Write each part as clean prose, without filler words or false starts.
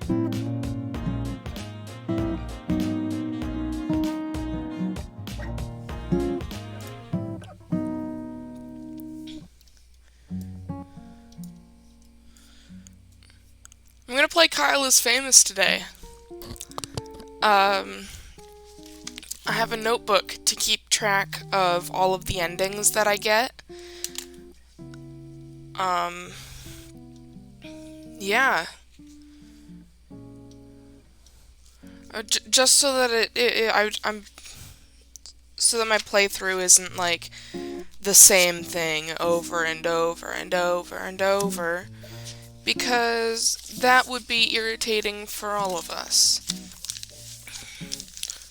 I'm gonna play Kyle is Famous today. I have a notebook to keep track of all of the endings that I get. Yeah. Just so that I'm so that my playthrough isn't like the same thing over and over and over and over, because that would be irritating for all of us.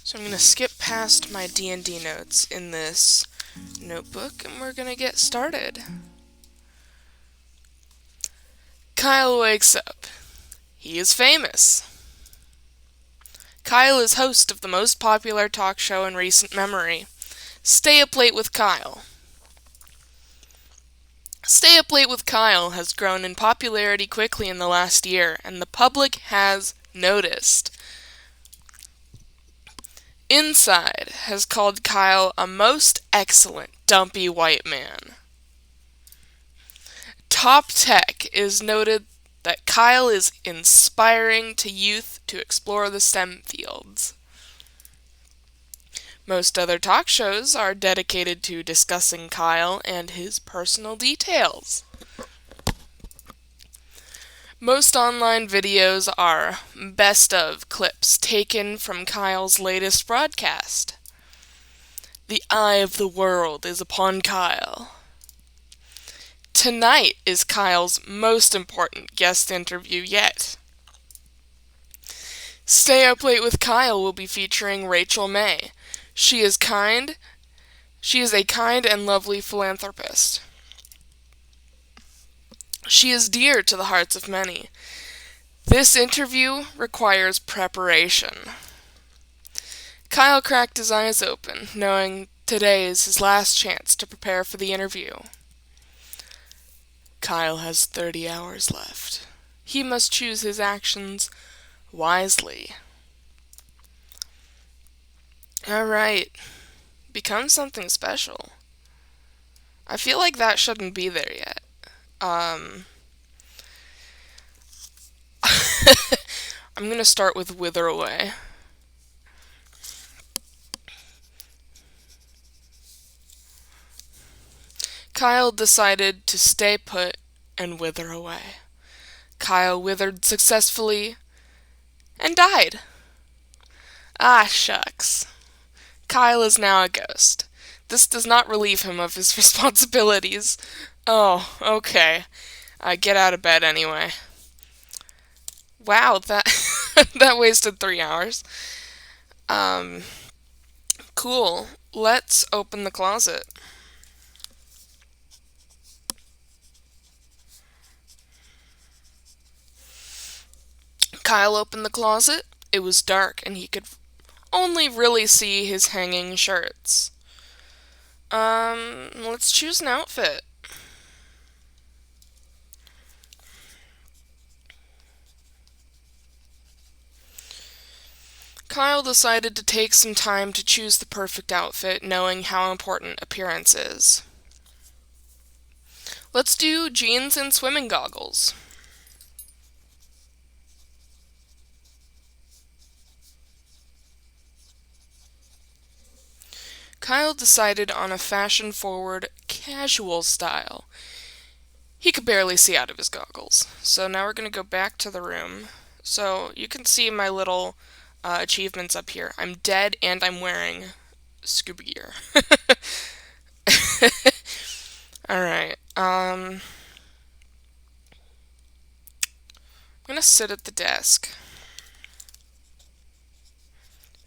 So I'm going to skip past my D&D notes in this notebook, and we're going to get started. Kyle wakes up. He is famous. Kyle is host of the most popular talk show in recent memory, Stay Up Late with Kyle. Stay Up Late with Kyle has grown in popularity quickly in the last year, and the public has noticed. Inside has called Kyle a most excellent dumpy white man. Top Tech is noted that Kyle is inspiring to youth to explore the STEM fields. Most other talk shows are dedicated to discussing Kyle and his personal details. Most online videos are best of clips taken from Kyle's latest broadcast. The eye of the world is upon Kyle. Tonight is Kyle's most important guest interview yet. Stay Up Late with Kyle will be featuring Rachel May. She is a kind and lovely philanthropist. She is dear to the hearts of many. This interview requires preparation. Kyle cracked his eyes open, knowing today is his last chance to prepare for the interview. Kyle has 30 hours left. He must choose his actions wisely. Alright. Become something special. I feel like that shouldn't be there yet. I'm gonna start with Wither Away. Kyle decided to stay put and wither away. Kyle withered successfully and died. Ah, shucks. Kyle is now a ghost. This does not relieve him of his responsibilities. Oh, okay. I get out of bed anyway. Wow, that that wasted 3 hours. Cool. Let's open the closet. Kyle opened the closet. It was dark, and he could only really see his hanging shirts. Let's choose an outfit. Kyle decided to take some time to choose the perfect outfit, knowing how important appearance is. Let's do jeans and swimming goggles. Kyle decided on a fashion-forward, casual style. He could barely see out of his goggles. So now we're going to go back to the room. So you can see my little achievements up here. I'm dead and I'm wearing scuba gear. Alright. I'm going to sit at the desk.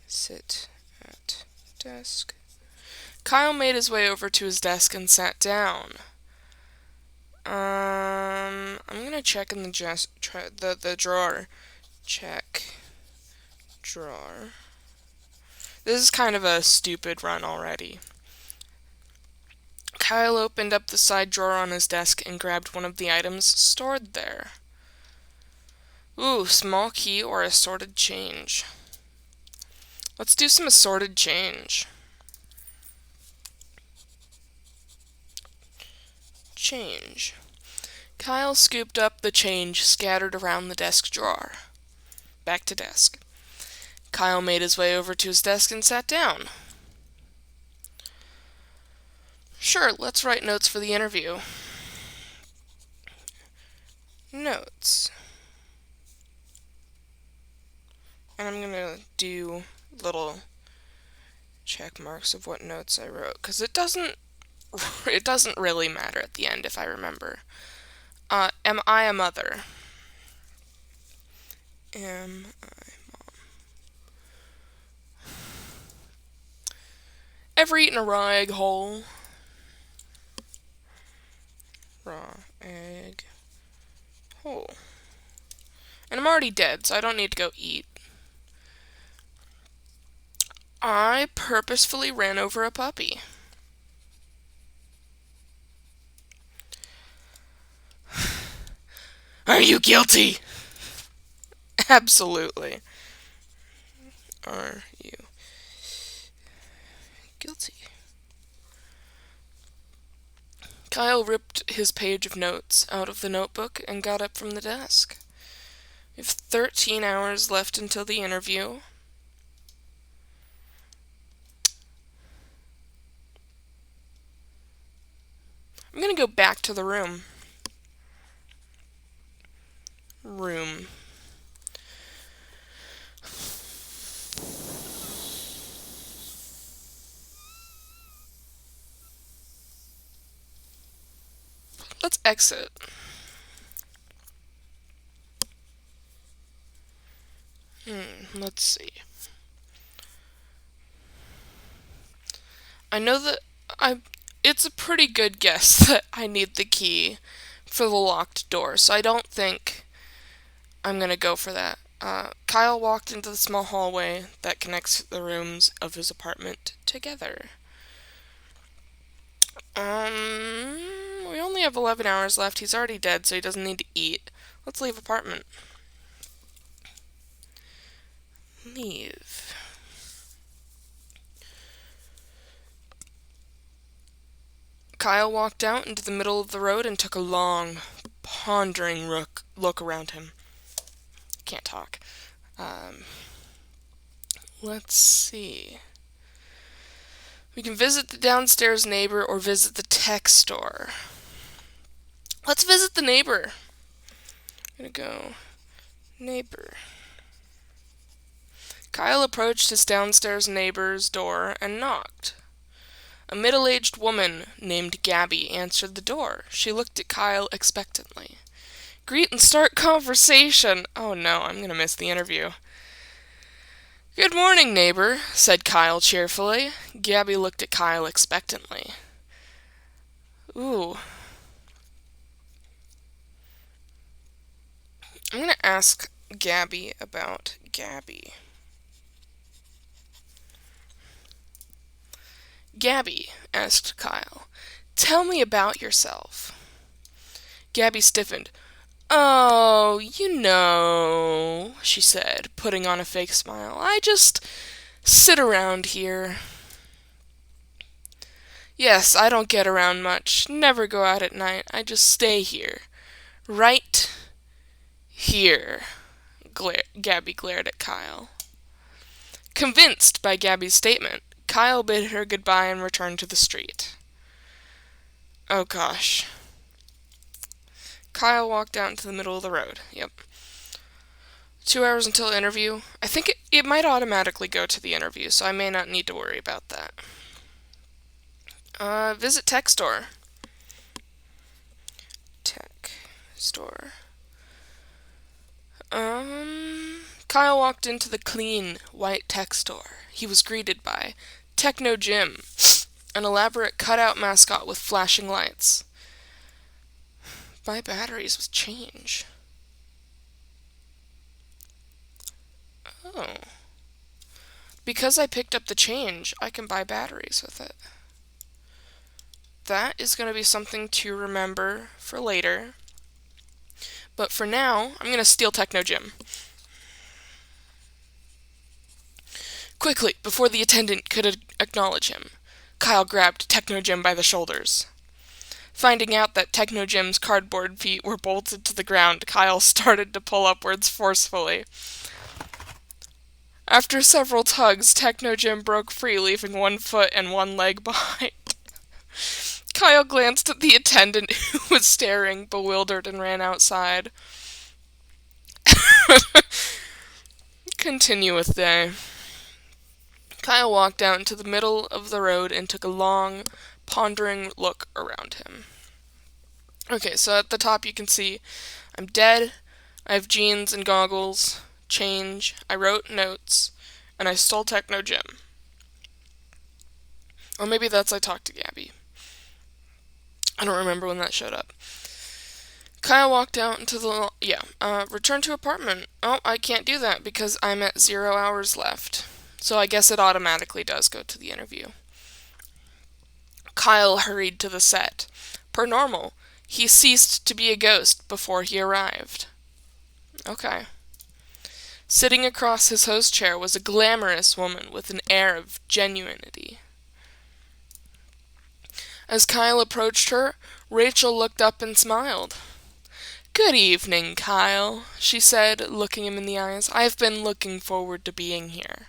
Sit at desk. Kyle made his way over to his desk and sat down. I'm gonna check in the drawer. Check drawer. This is kind of a stupid run already. Kyle opened up the side drawer on his desk and grabbed one of the items stored there. Ooh, small key or assorted change. Let's do some assorted change. Change. Kyle scooped up the change scattered around the desk drawer. Back to desk. Kyle made his way over to his desk and sat down. Sure, let's write notes for the interview. Notes. And I'm gonna do little check marks of what notes I wrote, because it doesn't really matter at the end if I remember. Am I a mother? Am I mom? Ever eaten a raw egg whole? Raw egg whole. And I'm already dead, so I don't need to go eat. I purposefully ran over a puppy. Are you guilty? Absolutely. Are you guilty? Kyle ripped his page of notes out of the notebook and got up from the desk. We have 13 hours left until the interview. I'm going to go back to the room. Let's exit. Let's see. I know that it's a pretty good guess that I need the key for the locked door, so I don't think I'm gonna go for that. Kyle walked into the small hallway that connects the rooms of his apartment together. We only have 11 hours left. He's already dead, so he doesn't need to eat. Let's leave apartment. Leave. Kyle walked out into the middle of the road and took a long, pondering look around him. Can't talk. Let's see. We can visit the downstairs neighbor or visit the tech store. Let's visit the neighbor. I'm gonna go neighbor. Kyle approached his downstairs neighbor's door and knocked. A middle-aged woman named Gabby answered the door. She looked at Kyle expectantly. Greet and start conversation. Oh no, I'm gonna miss the interview. Good morning, neighbor, said Kyle cheerfully. Gabby looked at Kyle expectantly. Ooh. I'm gonna ask Gabby about Gabby. Gabby, asked Kyle, tell me about yourself. Gabby stiffened. Oh, she said, putting on a fake smile. I just sit around here. Yes, I don't get around much, never go out at night, I just stay here. Right here. Gabby glared at Kyle. Convinced by Gabby's statement, Kyle bid her goodbye and returned to the street. Oh gosh. Kyle walked out into the middle of the road. Yep. 2 hours until interview. I think it might automatically go to the interview, so I may not need to worry about that. Visit tech store. Tech store. Kyle walked into the clean, white tech store. He was greeted by Techno Jim, an elaborate cutout mascot with flashing lights. Buy batteries with change. Oh. Because I picked up the change, I can buy batteries with it. That is going to be something to remember for later. But for now, I'm going to steal Techno Jim. Quickly, before the attendant could acknowledge him, Kyle grabbed Techno Jim by the shoulders. Finding out that Techno Jim's cardboard feet were bolted to the ground, Kyle started to pull upwards forcefully. After several tugs, Techno Jim broke free, leaving one foot and one leg behind. Kyle glanced at the attendant, who was staring, bewildered, and ran outside. Continuous day. Kyle walked out into the middle of the road and took a long, pondering look around him. Okay, so at the top you can see I'm dead, I have jeans and goggles, change, I wrote notes, and I stole Techno Jim. Or maybe that's I talked to Gabby. I don't remember when that showed up. Kyle walked out into the... return to apartment. Oh, I can't do that because I'm at 0 hours left. So I guess it automatically does go to the interview. Kyle hurried to the set. Per normal, he ceased to be a ghost before he arrived. Okay. Sitting across his host chair was a glamorous woman with an air of genuinity. As Kyle approached her, Rachel looked up and smiled. "Good evening, Kyle," she said, looking him in the eyes. "I've been looking forward to being here."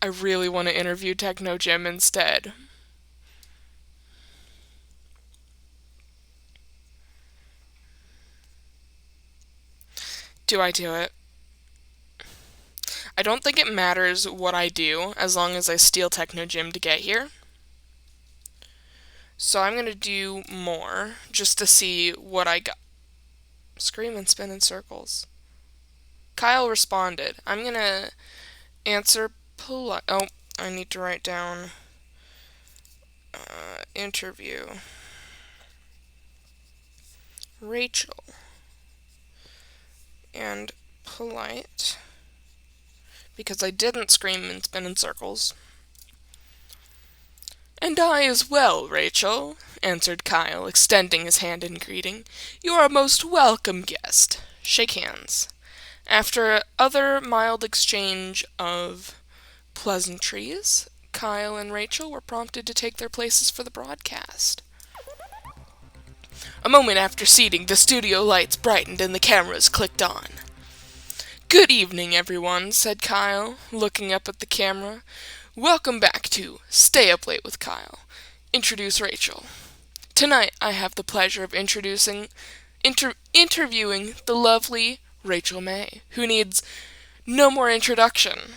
I really want to interview Techno Jim instead. Do I do it? I don't think it matters what I do as long as I steal Techno Jim to get here. So I'm going to do more just to see what I got. Scream and spin in circles. Kyle responded. I'm going to answer polite. Oh, I need to write down interview. Rachel. And polite. Because I didn't scream and spin in circles. "And I as well, Rachel," answered Kyle, extending his hand in greeting. "You are a most welcome guest." Shake hands. After other mild exchange of pleasantries, Kyle and Rachel were prompted to take their places for the broadcast. A moment after seating, the studio lights brightened and the cameras clicked on. "Good evening, everyone," said Kyle, looking up at the camera. "Welcome back to Stay Up Late with Kyle. Introduce Rachel. Tonight I have the pleasure of interviewing the lovely Rachel May, who needs no more introduction."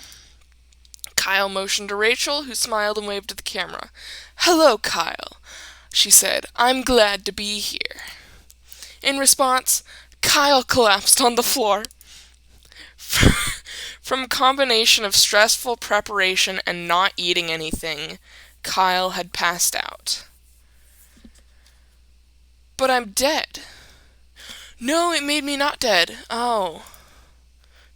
Kyle motioned to Rachel, who smiled and waved at the camera. "Hello, Kyle," she said. "I'm glad to be here." In response, Kyle collapsed on the floor. From a combination of stressful preparation and not eating anything, Kyle had passed out. "But I'm dead." "No, it made me not dead." Oh.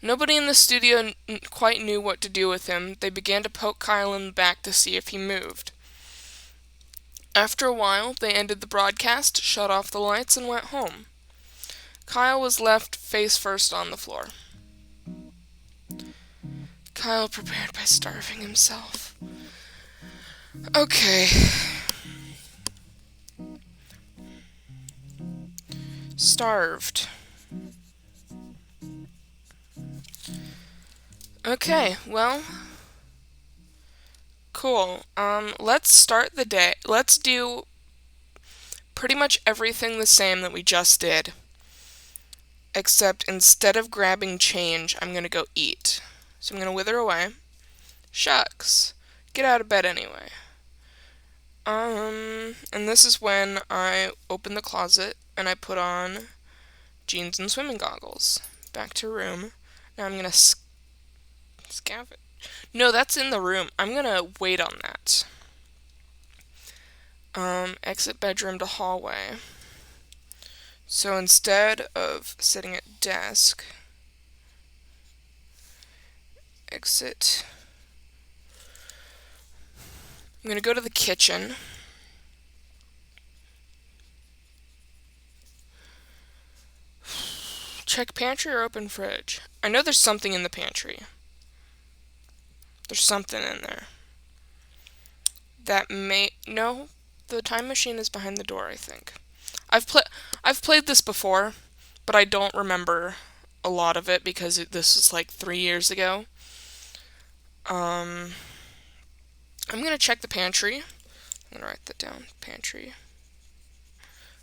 Nobody in the studio quite knew what to do with him. They began to poke Kyle in the back to see if he moved. After a while, they ended the broadcast, shut off the lights, and went home. Kyle was left face first on the floor. Kyle prepared by starving himself. Okay. Starved. Okay, well, cool. Let's start the day. Let's do pretty much everything the same that we just did. Except instead of grabbing change, I'm going to go eat. So I'm going to wither away. Shucks. Get out of bed anyway. And this is when I open the closet and I put on jeans and swimming goggles. Back to room. Now I'm going to scavenge. No, that's in the room. I'm going to wait on that. Exit bedroom to hallway. So instead of sitting at desk, exit. I'm going to go to the kitchen. Check pantry or open fridge. I know there's something in the pantry. There's something in there. No, the time machine is behind the door, I think. I've played this before, but I don't remember a lot of it because this was like 3 years ago. I'm gonna check the pantry. I'm gonna write that down. Pantry.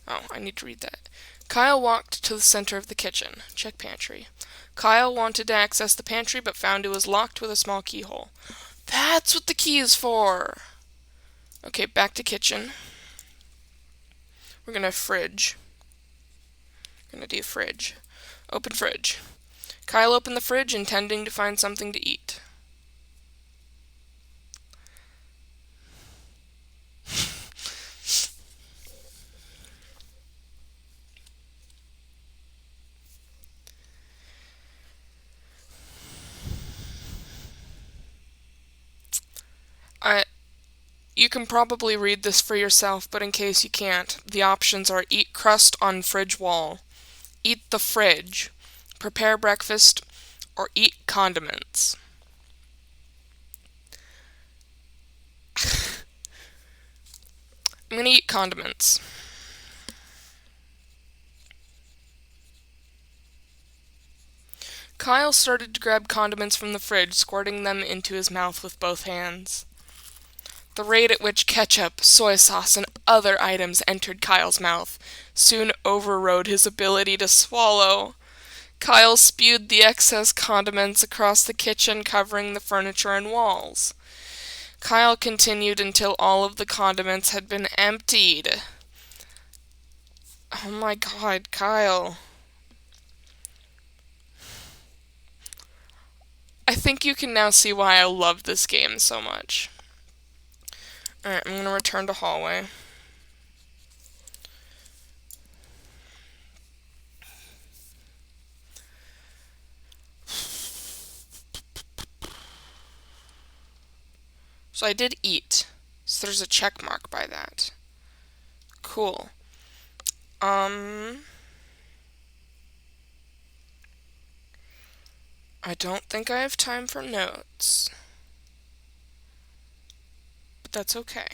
Oh, I need to read that. Kyle walked to the center of the kitchen. Check pantry. Kyle wanted to access the pantry, but found it was locked with a small keyhole. That's what the key is for! Okay, back to kitchen. We're gonna fridge. We're gonna do fridge. Open fridge. Kyle opened the fridge, intending to find something to eat. You can probably read this for yourself, but in case you can't, the options are eat crust on fridge wall, eat the fridge, prepare breakfast, or eat condiments. I'm gonna eat condiments. Kyle started to grab condiments from the fridge, squirting them into his mouth with both hands. The rate at which ketchup, soy sauce, and other items entered Kyle's mouth soon overrode his ability to swallow. Kyle spewed the excess condiments across the kitchen, covering the furniture and walls. Kyle continued until all of the condiments had been emptied. Oh my god, Kyle. I think you can now see why I love this game so much. Alright, I'm going to return to hallway. So I did eat. So there's a check mark by that. Cool. I don't think I have time for notes. But that's okay.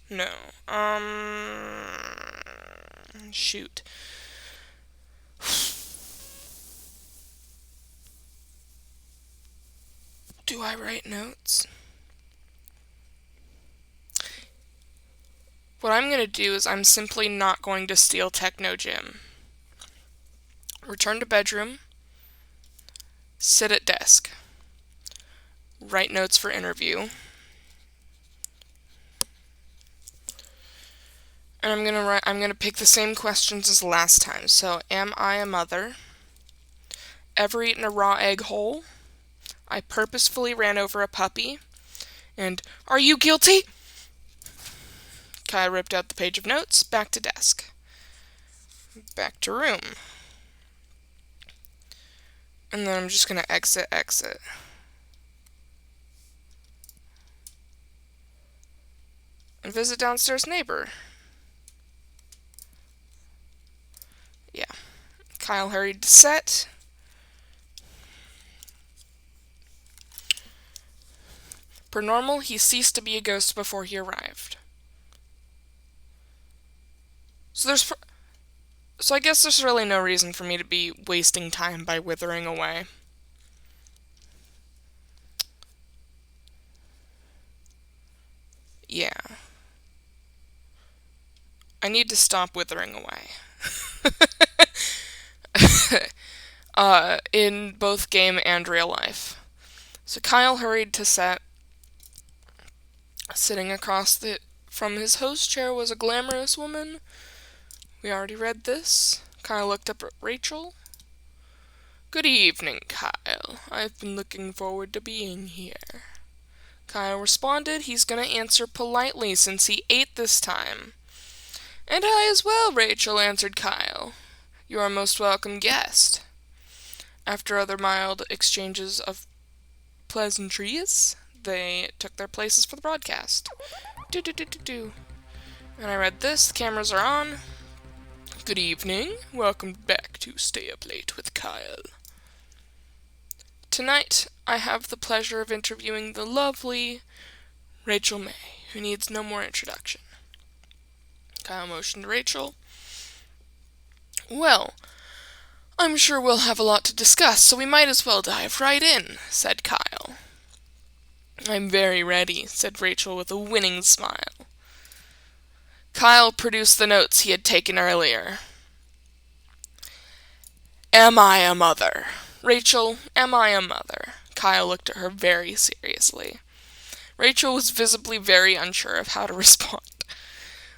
No. Shoot. Do I write notes? What I'm going to do is I'm simply not going to steal Techno Gym. Return to bedroom. Sit at desk. Write notes for interview. And I'm gonna pick the same questions as last time. So, am I a mother? Ever eaten a raw egg whole? I purposefully ran over a puppy. And, are you guilty? Kai ripped out the page of notes. Back to desk. Back to room. And then I'm just gonna exit. And visit downstairs neighbor. Yeah. Kyle hurried to set. Per normal, he ceased to be a ghost before he arrived. So I guess there's really no reason for me to be wasting time by withering away. Yeah. I need to stop withering away. In both game and real life. So Kyle hurried to set. Sitting across from his host chair was a glamorous woman. We already read this. Kyle looked up at Rachel. Good evening, Kyle. I've been looking forward to being here. Kyle responded he's gonna answer politely since he ate this time. And I as well, Rachel, answered Kyle. You are a most welcome guest. After other mild exchanges of pleasantries, they took their places for the broadcast. And I read this. The cameras are on. Good evening. Welcome back to Stay Up Late with Kyle. Tonight, I have the pleasure of interviewing the lovely Rachel May, who needs no more introduction. Kyle motioned to Rachel. Well, I'm sure we'll have a lot to discuss, so we might as well dive right in, said Kyle. I'm very ready, said Rachel with a winning smile. Kyle produced the notes he had taken earlier. Am I a mother? Rachel, am I a mother? Kyle looked at her very seriously. Rachel was visibly very unsure of how to respond.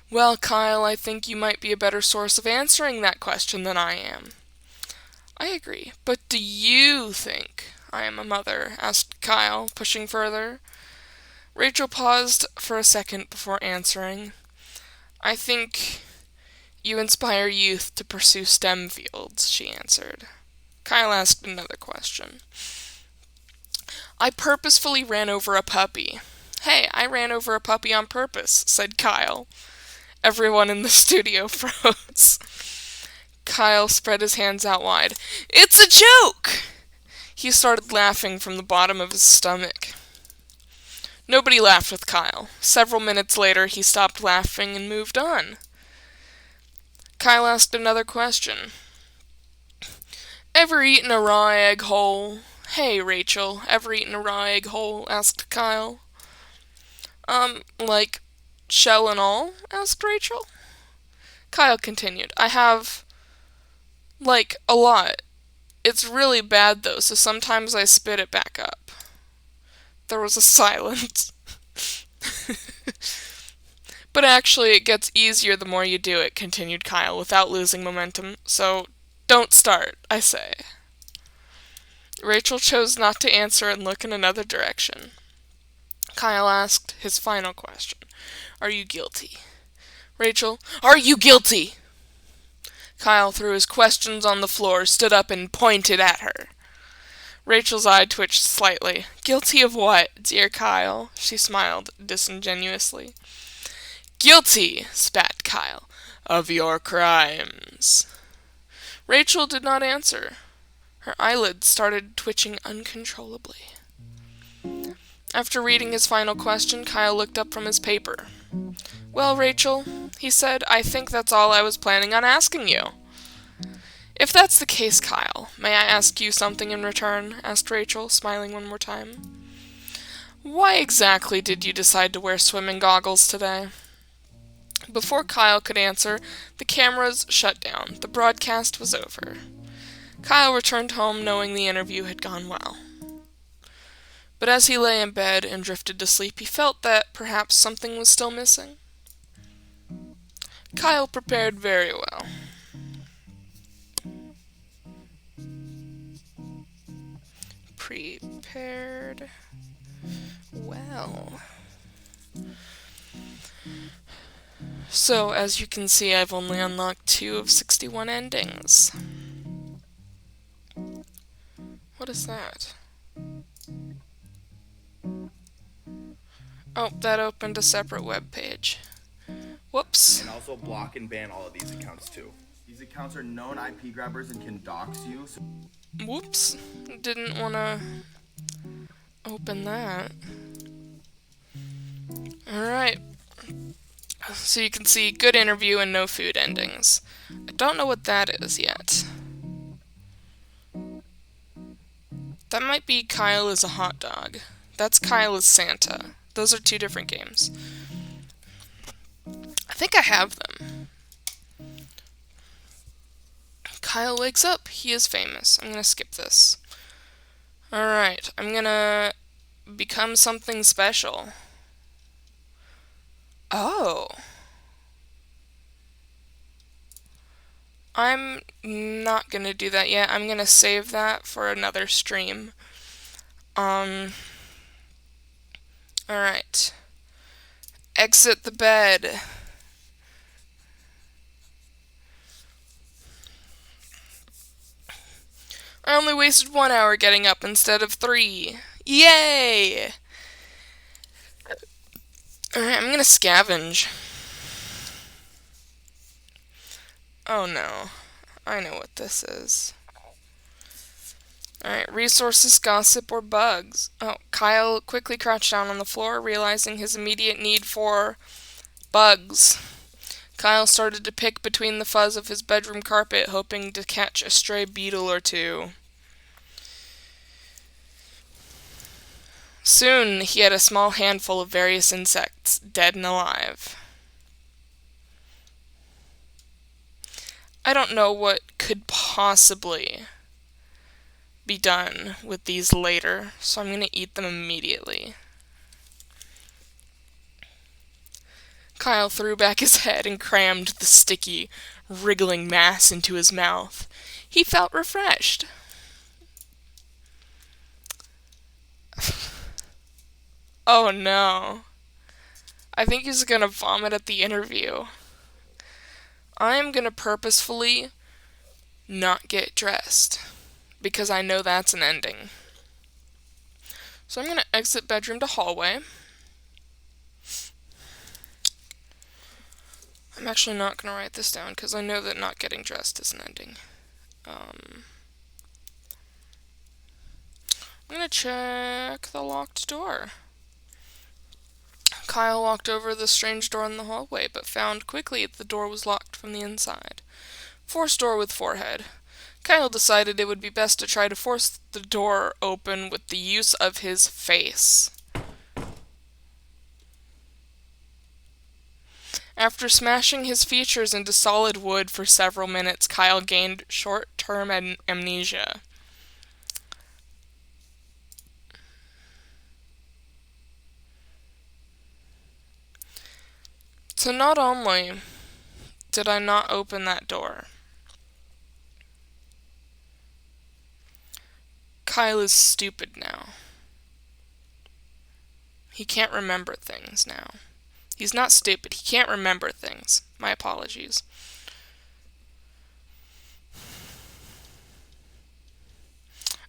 Well, Kyle, I think you might be a better source of answering that question than I am. I agree, but do you think I am a mother? Asked Kyle, pushing further. Rachel paused for a second before answering. I think you inspire youth to pursue STEM fields, she answered. Kyle asked another question. I purposefully ran over a puppy. Hey, I ran over a puppy on purpose, said Kyle. Everyone in the studio froze. Kyle spread his hands out wide. It's a joke! He started laughing from the bottom of his stomach. Nobody laughed with Kyle. Several minutes later, he stopped laughing and moved on. Kyle asked another question. Ever eaten a raw egg whole? Hey, Rachel, ever eaten a raw egg whole? Asked Kyle. Like shell and all? Asked Rachel. Kyle continued. I have, like, a lot. It's really bad, though, so sometimes I spit it back up. There was a silence. But actually, it gets easier the more you do it, continued Kyle, without losing momentum. So, don't start, I say. Rachel chose not to answer and look in another direction. Kyle asked his final question. Are you guilty? Rachel, are you guilty? Kyle threw his questions on the floor, stood up, and pointed at her. Rachel's eye twitched slightly. Guilty of what, dear Kyle? She smiled disingenuously. Guilty, spat Kyle, of your crimes. Rachel did not answer. Her eyelids started twitching uncontrollably. After reading his final question, Kyle looked up from his paper. Well, Rachel, he said, I think that's all I was planning on asking you. If that's the case, Kyle, may I ask you something in return? Asked Rachel, smiling one more time. Why exactly did you decide to wear swimming goggles today? Before Kyle could answer, the cameras shut down. The broadcast was over. Kyle returned home knowing the interview had gone well. But as he lay in bed and drifted to sleep, he felt that perhaps something was still missing. Kyle prepared very well. Prepared well. So, as you can see, I've only unlocked 2 of 61 endings. What is that? Oh, that opened a separate web page. Whoops. And also block and ban all of these accounts too. These accounts are known IP grabbers and can dox you. So Whoops. Didn't want to open that. Alright. So you can see good interview and no food endings. I don't know what that is yet. That might be Kyle is a hot dog. That's Kyle is Santa. Those are 2 different games. I think I have them. Kyle wakes up. He is famous. I'm gonna skip this. Alright, I'm gonna become something special. Oh. I'm not gonna do that yet. I'm gonna save that for another stream. Alright. Exit the bed. I only wasted 1 hour getting up instead of 3. Yay! Alright, I'm gonna scavenge. Oh no. I know what this is. Alright, resources, gossip, or bugs. Oh, Kyle quickly crouched down on the floor, realizing his immediate need for bugs. Kyle started to pick between the fuzz of his bedroom carpet, hoping to catch a stray beetle or two. Soon, he had a small handful of various insects, dead and alive. I don't know what could possibly be done with these later, so I'm going to eat them immediately. Kyle threw back his head and crammed the sticky, wriggling mass into his mouth. He felt refreshed. Oh no. I think he's gonna vomit at the interview. I'm gonna purposefully not get dressed, because I know that's an ending. So I'm gonna exit bedroom to hallway. I'm actually not gonna write this down, because I know that not getting dressed is an ending. I'm gonna check the locked door. Kyle walked over the strange door in the hallway, but found quickly the door was locked from the inside. Force door with forehead. Kyle decided it would be best to try to force the door open with the use of his face. After smashing his features into solid wood for several minutes, Kyle gained short-term amnesia. So not only did I not open that door, Kyle is stupid now. He can't remember things now. He's not stupid. He can't remember things. My apologies.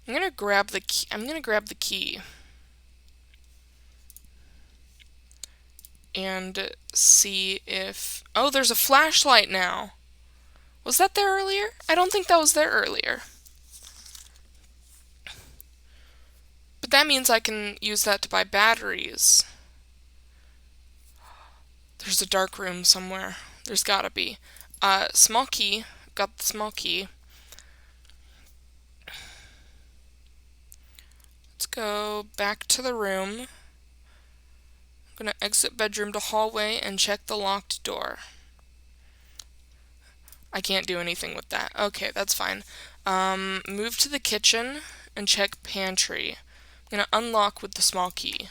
I'm gonna grab the key. And see if... Oh, there's a flashlight now. Was that there earlier? I don't think that was there earlier. But that means I can use that to buy batteries. There's a dark room somewhere. There's gotta be. Small key. Got the small key. Let's go back to the room. I'm gonna exit bedroom to hallway and check the locked door. I can't do anything with that. Okay, that's fine. Move to the kitchen and check pantry. I'm gonna unlock with the small key.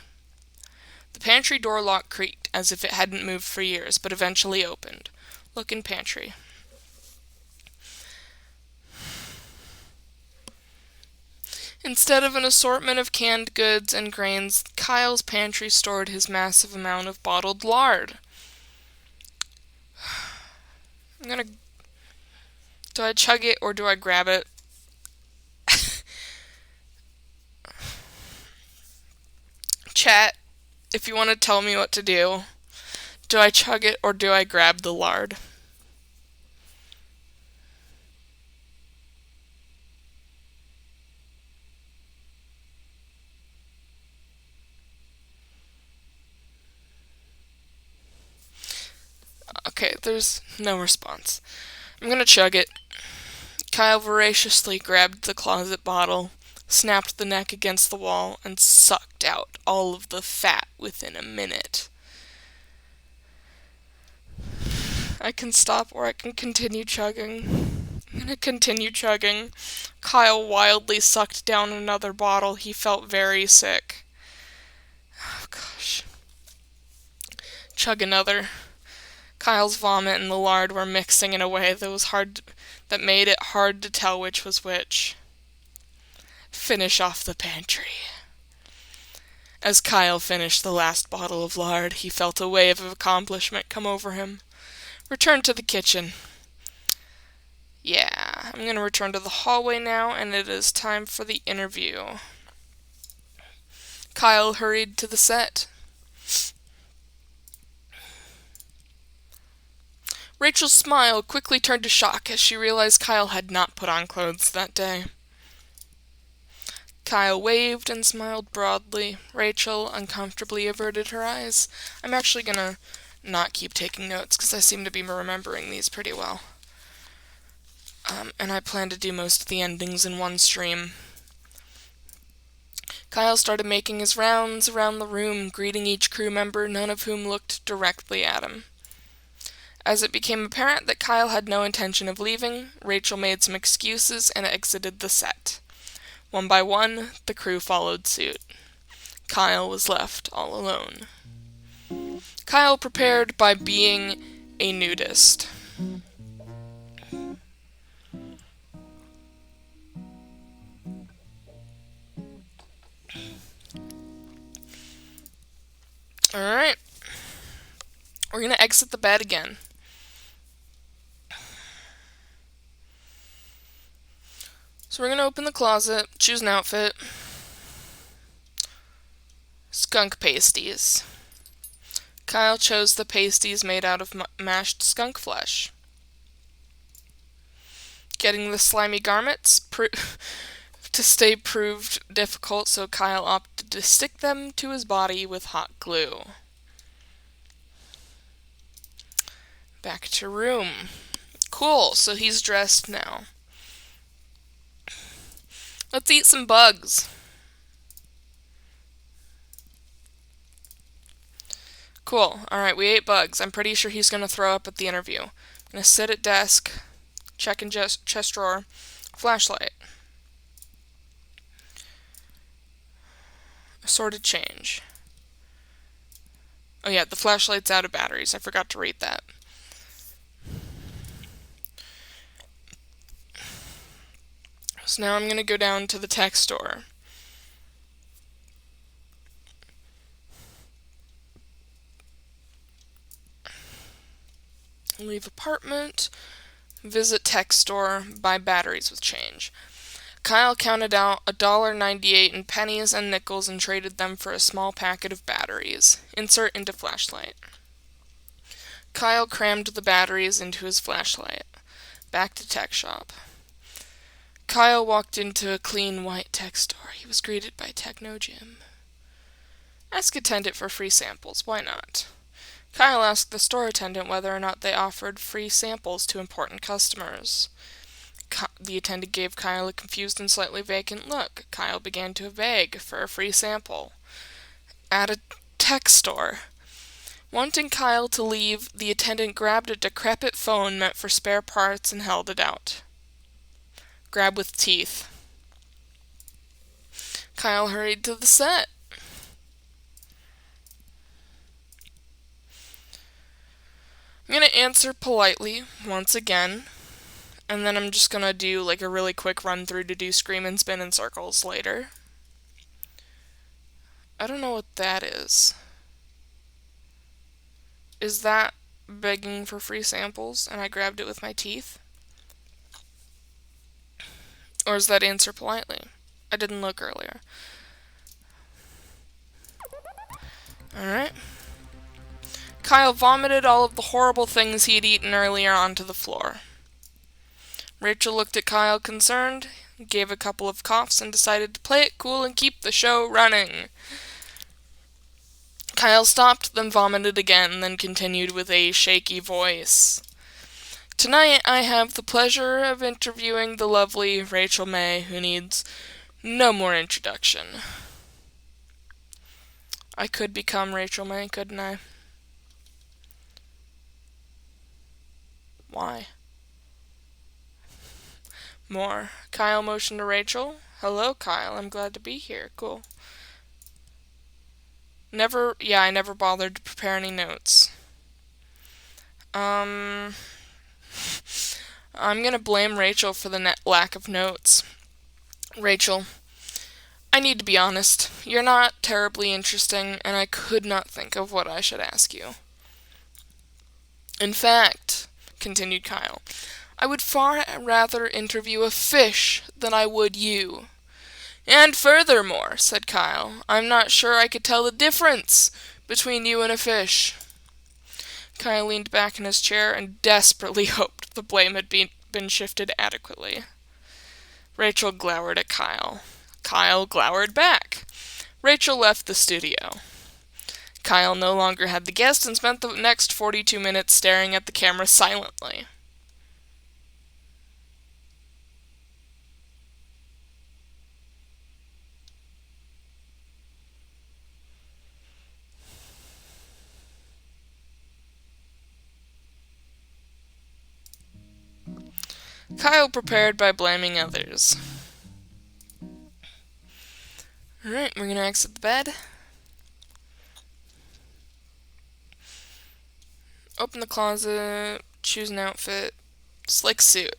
The pantry door lock creaked as if it hadn't moved for years, but eventually opened. Look in pantry. Instead of an assortment of canned goods and grains, Kyle's pantry stored his massive amount of bottled lard. Do I chug it or do I grab it? Chat, if you want to tell me what to do. Do I chug it or do I grab the lard? Okay, there's no response. I'm gonna chug it. Kyle voraciously grabbed the closet bottle, snapped the neck against the wall, and sucked out all of the fat within a minute. I can stop or I can continue chugging. I'm gonna continue chugging. Kyle wildly sucked down another bottle. He felt very sick. Oh gosh. Chug another. Kyle's vomit and the lard were mixing in a way that made it hard to tell which was which. Finish off the pantry. As Kyle finished the last bottle of lard, he felt a wave of accomplishment come over him. Return to the kitchen. Yeah, I'm going to return to the hallway now, and it is time for the interview. Kyle hurried to the set. Rachel's smile quickly turned to shock as she realized Kyle had not put on clothes that day. Kyle waved and smiled broadly. Rachel uncomfortably averted her eyes. I'm actually gonna not keep taking notes because I seem to be remembering these pretty well. And I plan to do most of the endings in one stream. Kyle started making his rounds around the room, greeting each crew member, none of whom looked directly at him. As it became apparent that Kyle had no intention of leaving, Rachel made some excuses and exited the set. One by one, the crew followed suit. Kyle was left all alone. Kyle prepared by being a nudist. Alright. We're going to exit the bed again. So we're going to open the closet, choose an outfit. Skunk pasties. Kyle chose the pasties made out of mashed skunk flesh. Getting the slimy garments to stay proved difficult, so Kyle opted to stick them to his body with hot glue. Back to room. Cool, so he's dressed now. Let's eat some bugs. Cool. Alright, we ate bugs. I'm pretty sure he's going to throw up at the interview. I'm going to sit at desk, check in chest drawer, flashlight. Assorted change. Oh yeah, the flashlight's out of batteries. I forgot to read that. So now I'm going to go down to the tech store. Leave apartment. Visit tech store. Buy batteries with change. Kyle counted out $1.98 in pennies and nickels and traded them for a small packet of batteries. Insert into flashlight. Kyle crammed the batteries into his flashlight. Back to tech shop. Kyle walked into a clean white tech store. He was greeted by Techno Jim. Ask attendant for free samples. Why not? Kyle asked the store attendant whether or not they offered free samples to important customers. The attendant gave Kyle a confused and slightly vacant look. Kyle began to beg for a free sample. At a tech store. Wanting Kyle to leave, the attendant grabbed a decrepit phone meant for spare parts and held it out. Grab with teeth. Kyle hurried to the set. I'm going to answer politely once again, and then I'm just going to do like a really quick run through to do scream and spin in circles later. I don't know what that is. Is that begging for free samples and I grabbed it with my teeth? Or is that answer politely? I didn't look earlier. Alright. Kyle vomited all of the horrible things he had eaten earlier onto the floor. Rachel looked at Kyle concerned, gave a couple of coughs, and decided to play it cool and keep the show running. Kyle stopped, then vomited again, then continued with a shaky voice. Tonight I have the pleasure of interviewing the lovely Rachel May, who needs no more introduction. I could become Rachel May, couldn't I? Why? More. Kyle motioned to Rachel. Hello, Kyle. I'm glad to be here. Cool. I never bothered to prepare any notes. I'm gonna blame Rachel for the lack of notes. Rachel, I need to be honest. You're not terribly interesting, and I could not think of what I should ask you. In fact, continued Kyle, I would far rather interview a fish than I would you. And furthermore, said Kyle, I'm not sure I could tell the difference between you and a fish. Kyle leaned back in his chair and desperately hoped the blame had been shifted adequately. Rachel glowered at Kyle. Kyle glowered back. Rachel left the studio. Kyle no longer had the guest and spent the next 42 minutes staring at the camera silently. Kyle prepared by blaming others. Alright, we're going to exit the bed. Open the closet, choose an outfit, slick suit.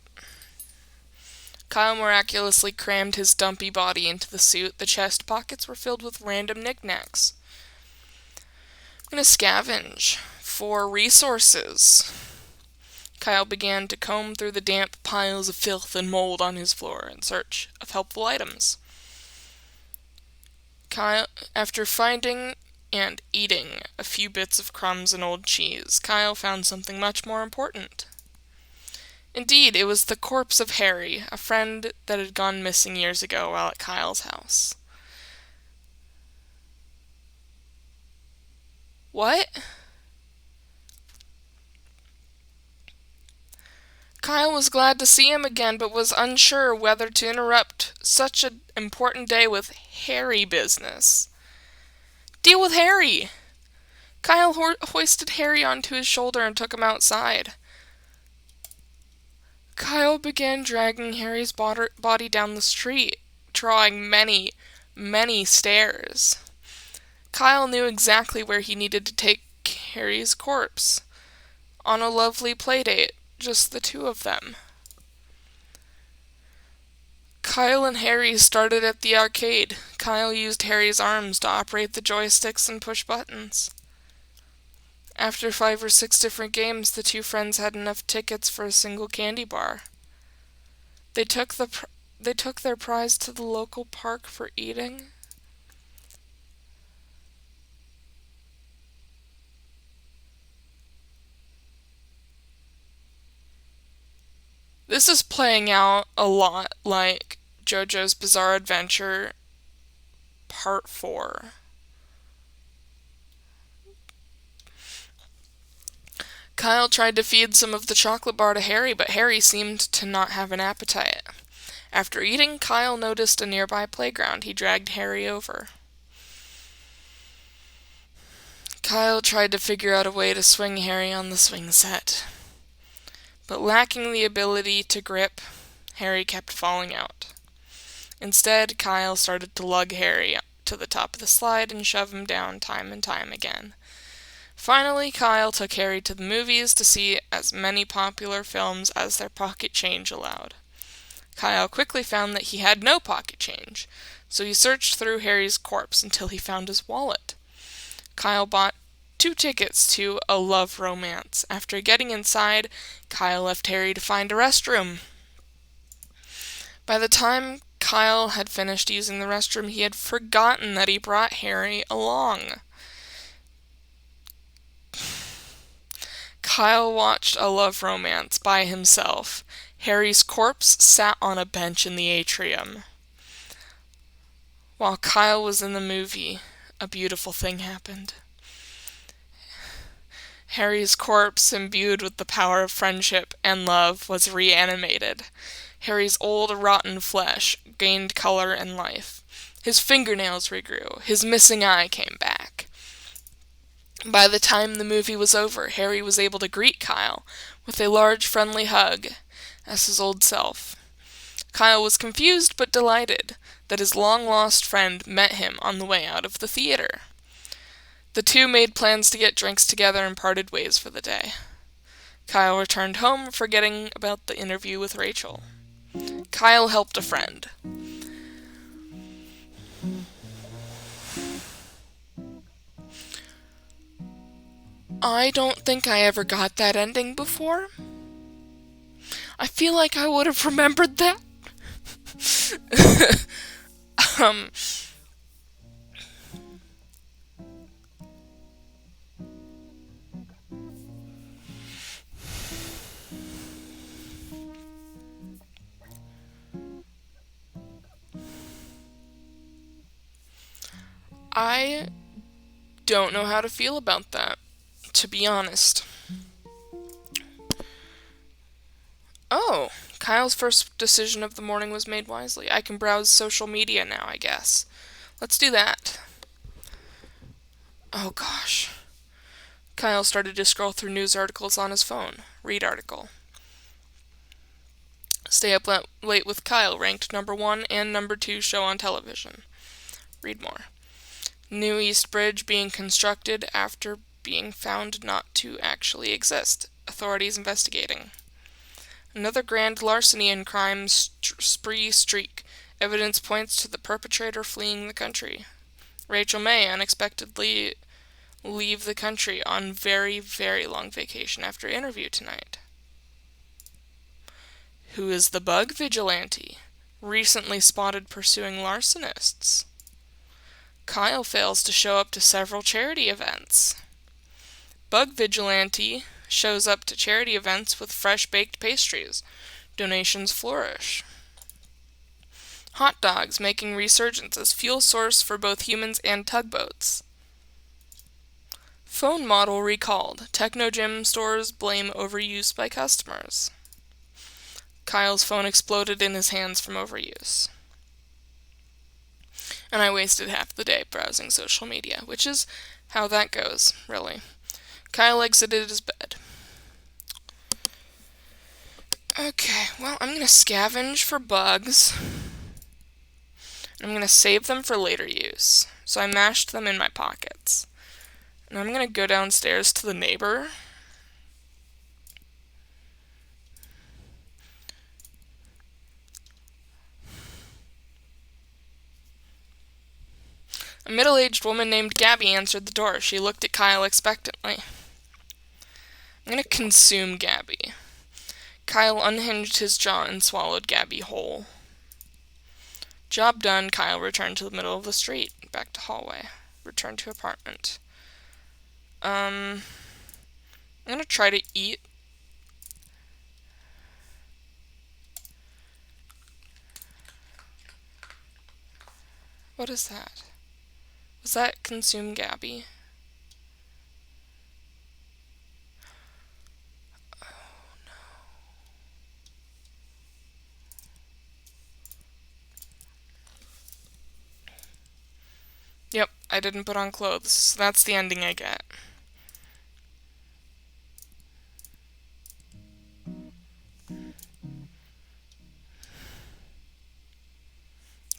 Kyle miraculously crammed his dumpy body into the suit. The chest pockets were filled with random knickknacks. I'm going to scavenge for resources. Kyle began to comb through the damp piles of filth and mold on his floor in search of helpful items. Kyle, after finding and eating a few bits of crumbs and old cheese, Kyle found something much more important. Indeed, it was the corpse of Harry, a friend that had gone missing years ago while at Kyle's house. What? Kyle was glad to see him again, but was unsure whether to interrupt such an important day with Harry business. Deal with Harry! Kyle hoisted Harry onto his shoulder and took him outside. Kyle began dragging Harry's body down the street, drawing many, many stairs. Kyle knew exactly where he needed to take Harry's corpse. On a lovely playdate, just the two of them. Kyle and Harry started at the arcade. Kyle used Harry's arms to operate the joysticks and push buttons. After 5 or 6 different games, the two friends had enough tickets for a single candy bar. They took their prize to the local park for eating. This is playing out a lot like JoJo's Bizarre Adventure Part 4. Kyle tried to feed some of the chocolate bar to Harry, but Harry seemed to not have an appetite. After eating, Kyle noticed a nearby playground. He dragged Harry over. Kyle tried to figure out a way to swing Harry on the swing set. But lacking the ability to grip, Harry kept falling out. Instead, Kyle started to lug Harry to the top of the slide and shove him down time and time again. Finally, Kyle took Harry to the movies to see as many popular films as their pocket change allowed. Kyle quickly found that he had no pocket change, so he searched through Harry's corpse until he found his wallet. Kyle bought 2 tickets to A Love Romance. After getting inside, Kyle left Harry to find a restroom. By the time Kyle had finished using the restroom, he had forgotten that he brought Harry along. Kyle watched A Love Romance by himself. Harry's corpse sat on a bench in the atrium. While Kyle was in the movie, a beautiful thing happened. Harry's corpse, imbued with the power of friendship and love, was reanimated. Harry's old, rotten flesh gained color and life. His fingernails regrew. His missing eye came back. By the time the movie was over, Harry was able to greet Kyle with a large, friendly hug as his old self. Kyle was confused but delighted that his long-lost friend met him on the way out of the theater. The two made plans to get drinks together and parted ways for the day. Kyle returned home, forgetting about the interview with Rachel. Kyle helped a friend. I don't think I ever got that ending before. I feel like I would have remembered that. I don't know how to feel about that, to be honest. Oh, Kyle's first decision of the morning was made wisely. I can browse social media now, I guess. Let's do that. Oh gosh. Kyle started to scroll through news articles on his phone. Read article. Stay up late with Kyle ranked #1 and #2 show on television. Read more. New East Bridge being constructed after being found not to actually exist. Authorities investigating. Another grand larceny and crime spree streak. Evidence points to the perpetrator fleeing the country. Rachel May unexpectedly leave the country on very, very long vacation after interview tonight. Who is the bug vigilante? Recently spotted pursuing larcenists. Kyle fails to show up to several charity events. Bug vigilante shows up to charity events with fresh baked pastries. Donations flourish. Hot dogs making resurgence as fuel source for both humans and tugboats. Phone model recalled. Technogym stores blame overuse by customers. Kyle's phone exploded in his hands from overuse. And I wasted half the day browsing social media, which is how that goes, really. Kyle exited his bed. Okay, well, I'm going to scavenge for bugs. I'm going to save them for later use. So I mashed them in my pockets. And I'm going to go downstairs to the neighbor. A middle-aged woman named Gabby answered the door. She looked at Kyle expectantly. I'm going to consume Gabby. Kyle unhinged his jaw and swallowed Gabby whole. Job done, Kyle returned to the middle of the street. Back to hallway. Returned to apartment. I'm going to try to eat. What is that? Was that consume Gabby? Oh no. Yep, I didn't put on clothes. So that's the ending I get.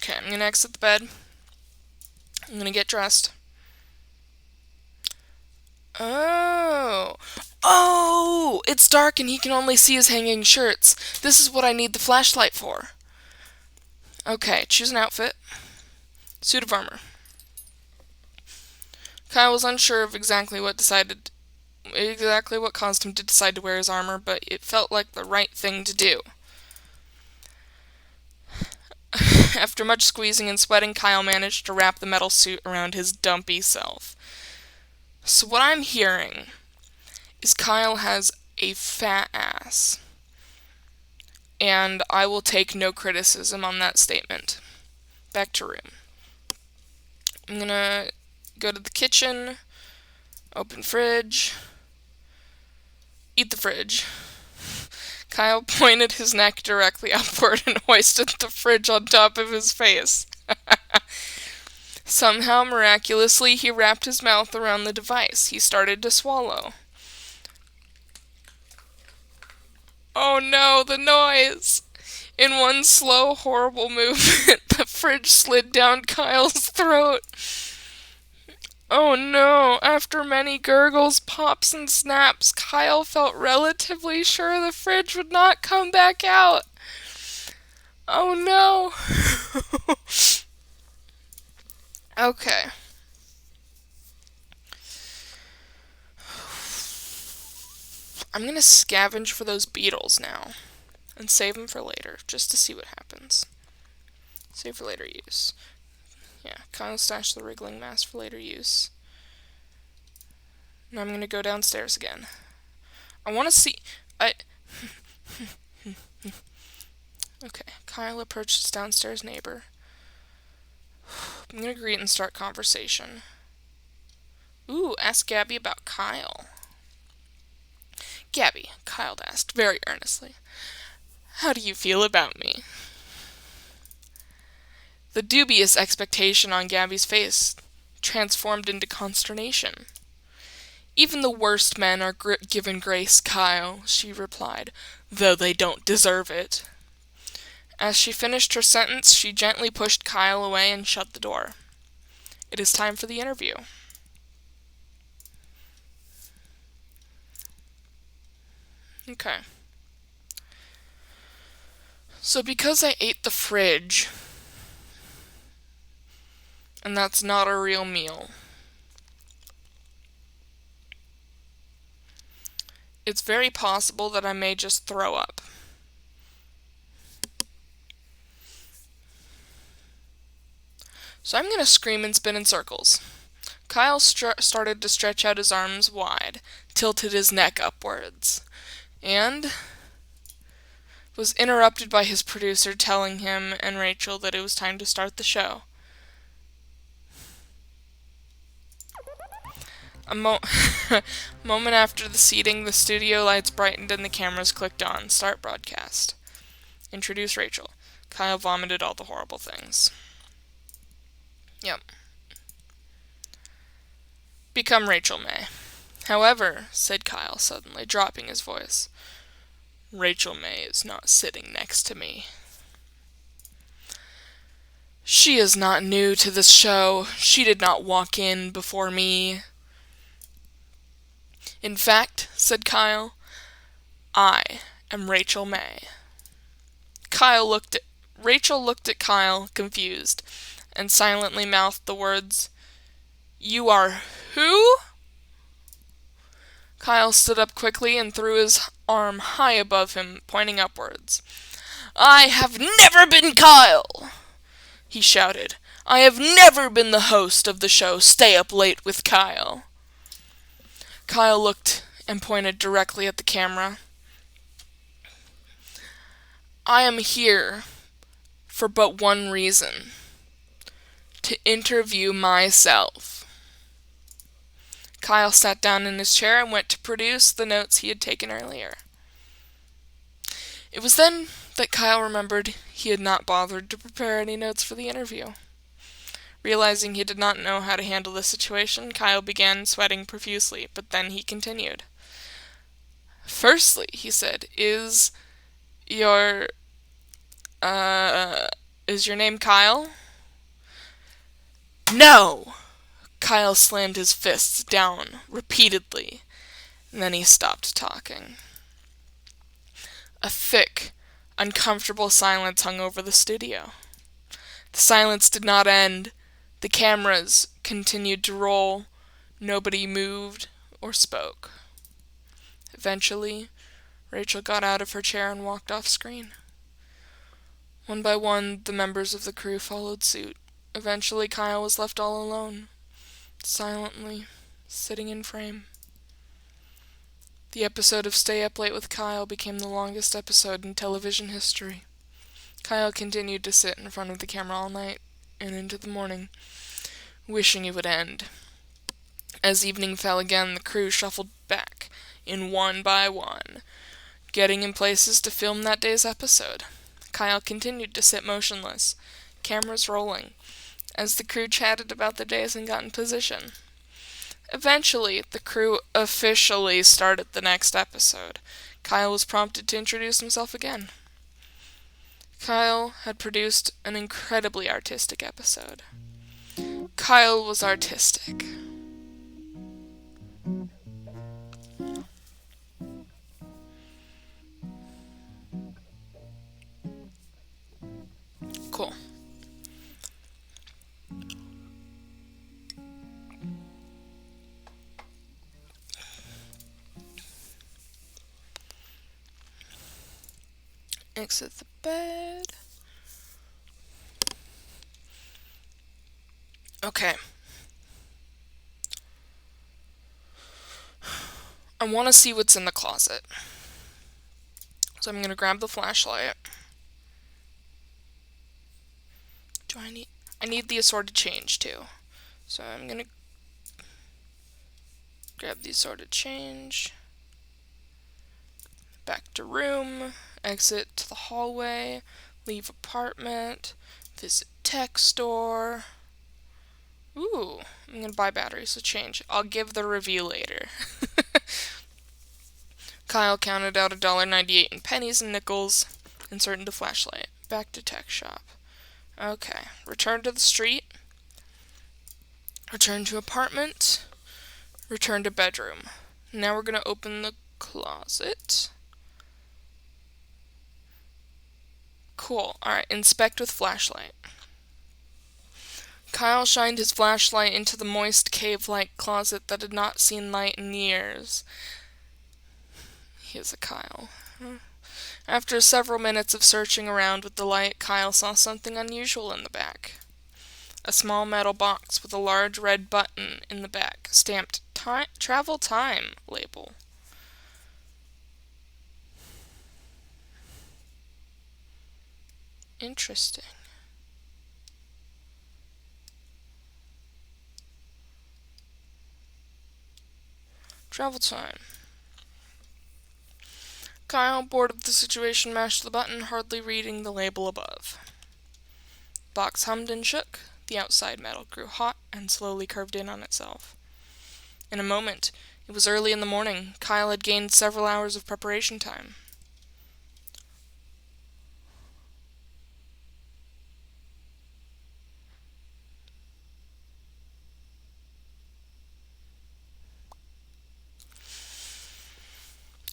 Okay, I'm gonna exit the bed. I'm gonna get dressed. Oh, it's dark and he can only see his hanging shirts. This is what I need the flashlight for. Okay, choose an outfit. Suit of armor. Kyle was unsure of exactly what caused him to decide to wear his armor, but it felt like the right thing to do. After much squeezing and sweating, Kyle managed to wrap the metal suit around his dumpy self. So what I'm hearing is Kyle has a fat ass. And I will take no criticism on that statement. Back to room. I'm gonna go to the kitchen, open fridge, eat the fridge. Kyle pointed his neck directly upward and hoisted the fridge on top of his face. Somehow, miraculously, he wrapped his mouth around the device. He started to swallow. Oh no, the noise! In one slow, horrible movement, the fridge slid down Kyle's throat. Oh no, after many gurgles, pops, and snaps, Kyle felt relatively sure the fridge would not come back out. Oh no. Okay. I'm gonna scavenge for those beetles now. And save them for later, just to see what happens. Save for later use. Yeah, Kyle stashed the wriggling mass for later use. Now I'm gonna go downstairs again. I wanna see... Okay, Kyle approached his downstairs neighbor. I'm gonna greet and start conversation. Ooh, ask Gabby about Kyle. Gabby, Kyle asked very earnestly, how do you feel about me? The dubious expectation on Gabby's face transformed into consternation. Even the worst men are given grace, Kyle, she replied, though they don't deserve it. As she finished her sentence, she gently pushed Kyle away and shut the door. It is time for the interview. Okay. So because I ate the fridge, and that's not a real meal, it's very possible that I may just throw up. So I'm going to scream and spin in circles. Kyle started to stretch out his arms wide, tilted his neck upwards, and was interrupted by his producer telling him and Rachel that it was time to start the show. A moment after the seating, the studio lights brightened and the cameras clicked on. Start broadcast. Introduce Rachel. Kyle vomited all the horrible things. Yep. Become Rachel May. However, said Kyle suddenly, dropping his voice, Rachel May is not sitting next to me. She is not new to this show. She did not walk in before me. In fact, said Kyle, I am Rachel May. Rachel looked at Kyle, confused, and silently mouthed the words, You are who? Kyle stood up quickly and threw his arm high above him, pointing upwards. I have never been Kyle, he shouted. I have never been the host of the show Stay Up Late with Kyle. Kyle looked and pointed directly at the camera. I am here for but one reason. To interview myself. Kyle sat down in his chair and went to produce the notes he had taken earlier. It was then that Kyle remembered he had not bothered to prepare any notes for the interview. Realizing he did not know how to handle the situation, Kyle began sweating profusely, but then he continued. Firstly, he said, is your name Kyle? No! Kyle slammed his fists down repeatedly, and then he stopped talking. A thick, uncomfortable silence hung over the studio. The silence did not end. The cameras continued to roll. Nobody moved or spoke. Eventually, Rachel got out of her chair and walked off screen. One by one, the members of the crew followed suit. Eventually, Kyle was left all alone, silently, sitting in frame. The episode of Stay Up Late with Kyle became the longest episode in television history. Kyle continued to sit in front of the camera all night and into the morning, wishing it would end. As evening fell again, the crew shuffled back, in one by one, getting in places to film that day's episode. Kyle continued to sit motionless, cameras rolling, as the crew chatted about the days and got in position. Eventually, the crew officially started the next episode. Kyle was prompted to introduce himself again. Kyle had produced an incredibly artistic episode. Kyle was artistic. Cool. Exit the bed. Okay. I want to see what's in the closet. So I'm going to grab the flashlight. I I need the assorted change too. So I'm gonna grab the assorted change. Back to room, exit to the hallway, leave apartment, visit tech store. Ooh, I'm gonna buy batteries to change. I'll give the review later. Kyle counted out $1.98 in pennies and nickels, insert into flashlight. Back to tech shop. Okay, return to the street. Return to apartment. Return to bedroom. Now we're gonna open the closet. Cool. Alright, inspect with flashlight. Kyle shined his flashlight into the moist, cave-like closet that had not seen light in years. He is a Kyle. After several minutes of searching around with the light, Kyle saw something unusual in the back. A small metal box with a large red button in the back, stamped Travel Time label. Interesting. Travel time. Kyle, bored of the situation, mashed the button, hardly reading the label above. Box hummed and shook. The outside metal grew hot and slowly curved in on itself. In a moment, it was early in the morning. Kyle had gained several hours of preparation time.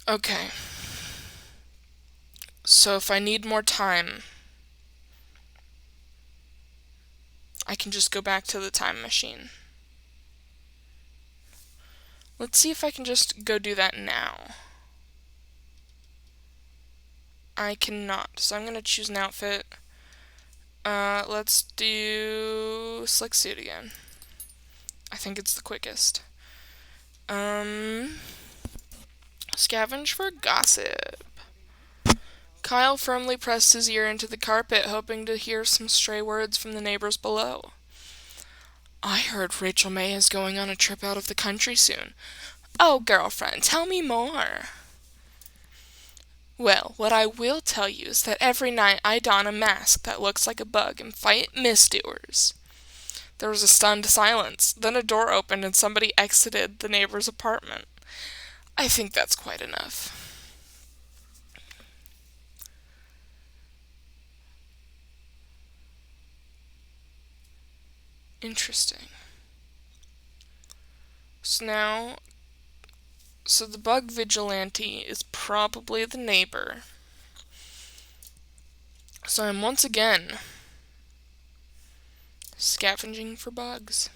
Okay. So if I need more time, I can just go back to the time machine. Let's see if I can just go do that now. I cannot, so I'm going to choose an outfit. Let's do slick suit again. I think it's the quickest. Scavenge for gossip. Kyle firmly pressed his ear into the carpet, hoping to hear some stray words from the neighbors below. I heard Rachel May is going on a trip out of the country soon. Oh, girlfriend, tell me more. Well, what I will tell you is that every night I don a mask that looks like a bug and fight misdoers. There was a stunned silence. Then a door opened and somebody exited the neighbor's apartment. I think that's quite enough. Interesting. So the bug vigilante is probably the neighbor. So I'm once again scavenging for bugs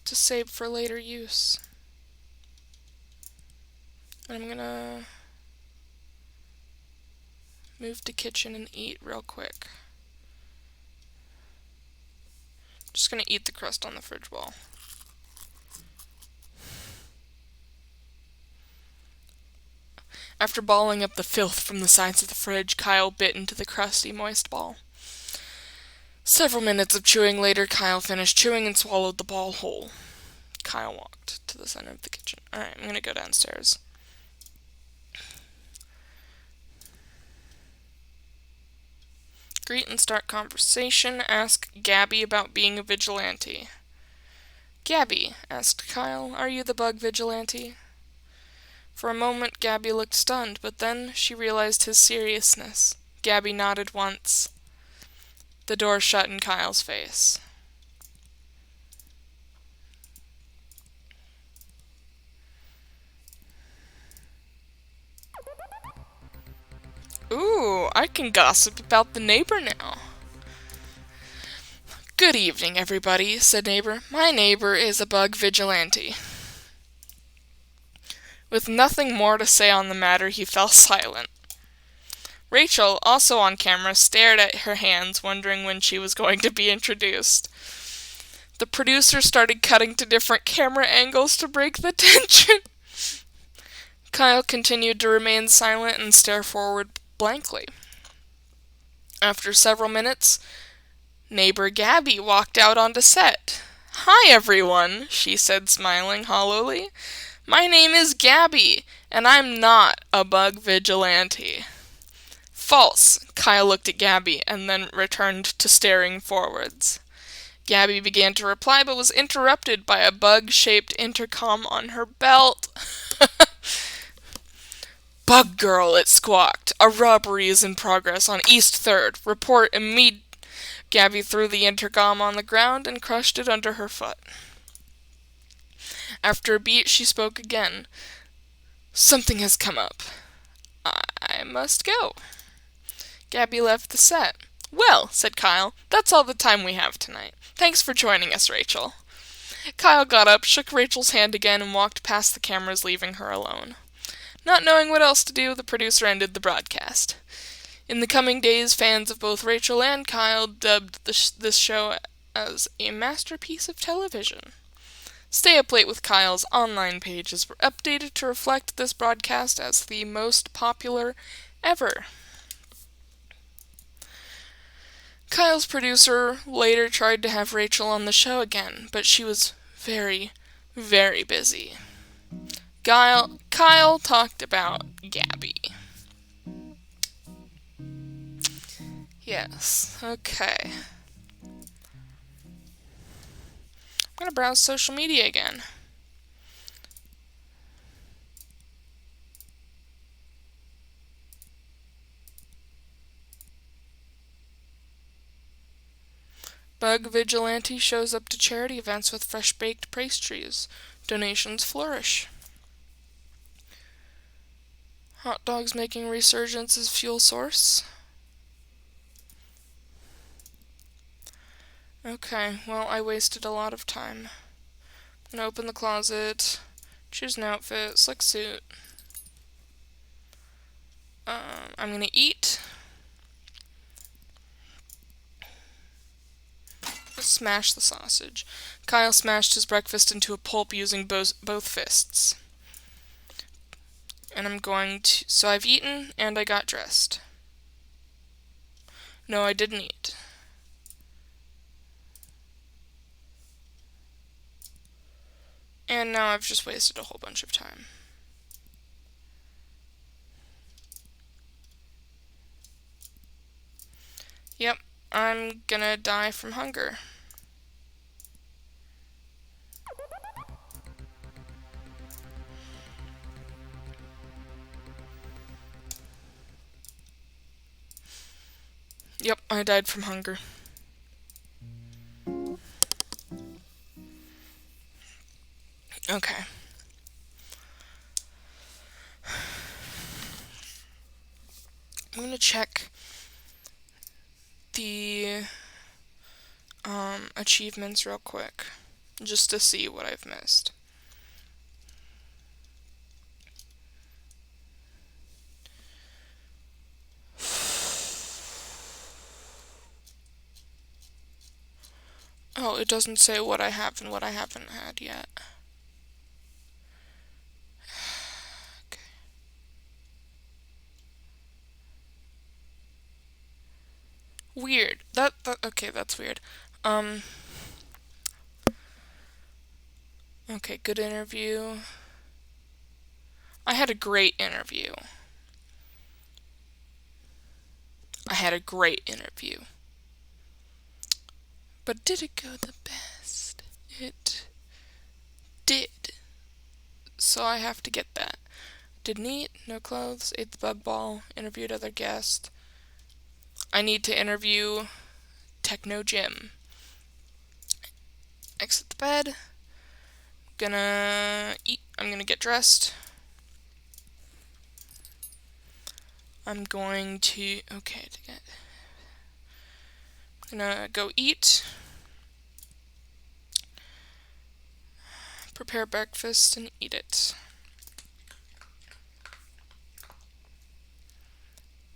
to save for later use. I'm gonna move to kitchen and eat real quick. Just gonna eat the crust on the fridge wall. After balling up the filth from the sides of the fridge, Kyle bit into the crusty, moist ball. Several minutes of chewing later, Kyle finished chewing and swallowed the ball whole. Kyle walked to the center of the kitchen. Alright, I'm gonna go downstairs. Greet and start conversation. Ask Gabby about being a vigilante. Gabby, asked Kyle, are you the bug vigilante? For a moment, Gabby looked stunned, but then she realized his seriousness. Gabby nodded once. The door shut in Kyle's face. Ooh, I can gossip about the neighbor now. Good evening, everybody, said neighbor. My neighbor is a bug vigilante. With nothing more to say on the matter, he fell silent. Rachel, also on camera, stared at her hands, wondering when she was going to be introduced. The producer started cutting to different camera angles to break the tension. Kyle continued to remain silent and stare forward blankly. After several minutes, Neighbor Gabby walked out onto set. "Hi, everyone," she said, smiling hollowly. "My name is Gabby, and I'm not a bug vigilante." "False." Kyle looked at Gabby and then returned to staring forwards. Gabby began to reply, but was interrupted by a bug-shaped intercom on her belt. "Bug Girl," it squawked. "A robbery is in progress on East 3rd. Report immediately." Gabby threw the intercom on the ground and crushed it under her foot. After a beat, she spoke again. "Something has come up. I must go." Gabby left the set. "Well," said Kyle, "that's all the time we have tonight. Thanks for joining us, Rachel." Kyle got up, shook Rachel's hand again, and walked past the cameras, leaving her alone. Not knowing what else to do, the producer ended the broadcast. In the coming days, fans of both Rachel and Kyle dubbed this show as a masterpiece of television. Stay Up Late with Kyle's online pages were updated to reflect this broadcast as the most popular ever. Kyle's producer later tried to have Rachel on the show again, but she was very, very busy. Kyle talked about Gabby. Yes, okay. I'm going to browse social media again. Bug Vigilante shows up to charity events with fresh-baked pastries. Donations flourish. Hot dogs making resurgence as fuel source. Okay, well, I wasted a lot of time. I'm gonna open the closet, choose an outfit, slick suit. I'm gonna eat. Smash the sausage. Kyle smashed his breakfast into a pulp using both fists. And I'm going to... So I've eaten and I got dressed. No, I didn't eat. And now I've just wasted a whole bunch of time. Yep, I'm gonna die from hunger. Yep, I died from hunger. Okay. I'm gonna check the achievements real quick, just to see what I've missed. Oh, it doesn't say what I have and what I haven't had yet. Okay. Weird. Okay, that's weird. Okay, good interview. I had a great interview. But did it go the best? It did. So I have to get that. Didn't eat, no clothes, ate the bug ball, interviewed other guests. I need to interview Techno Jim. Exit the bed. Gonna eat. I'm gonna get dressed. I'm going to... Okay, I'm gonna go eat. Prepare breakfast and eat it.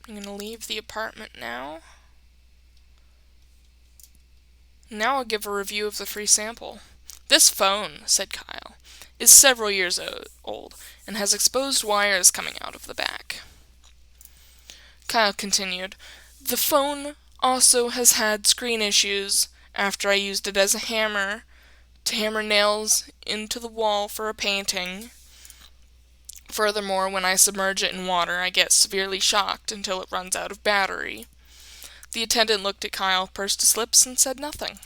I'm gonna leave the apartment now. Now I'll give a review of the free sample. "This phone," said Kyle, "is several years old and has exposed wires coming out of the back." Kyle continued, "The phone also has had screen issues after I used it as a hammer to hammer nails into the wall for a painting. Furthermore, when I submerge it in water, I get severely shocked until it runs out of battery. The attendant looked at Kyle, pursed his lips, and said nothing.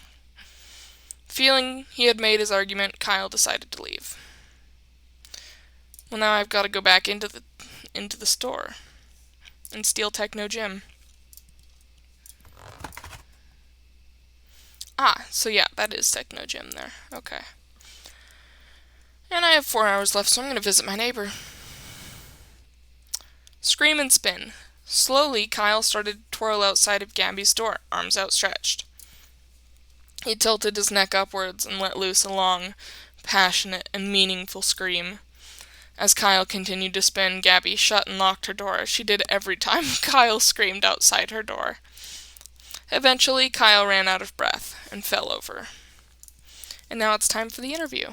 Feeling he had made his argument, Kyle decided to leave. Well, now I've got to go back into the store and steal Techno Jim. Ah, so yeah, that is Techno Jim there. Okay. And I have 4 hours left, so I'm going to visit my neighbor. Scream and spin. Slowly, Kyle started to twirl outside of Gabby's door, arms outstretched. He tilted his neck upwards and let loose a long, passionate, and meaningful scream. As Kyle continued to spin, Gabby shut and locked her door, as she did every time Kyle screamed outside her door. Eventually, Kyle ran out of breath and fell over. And now it's time for the interview.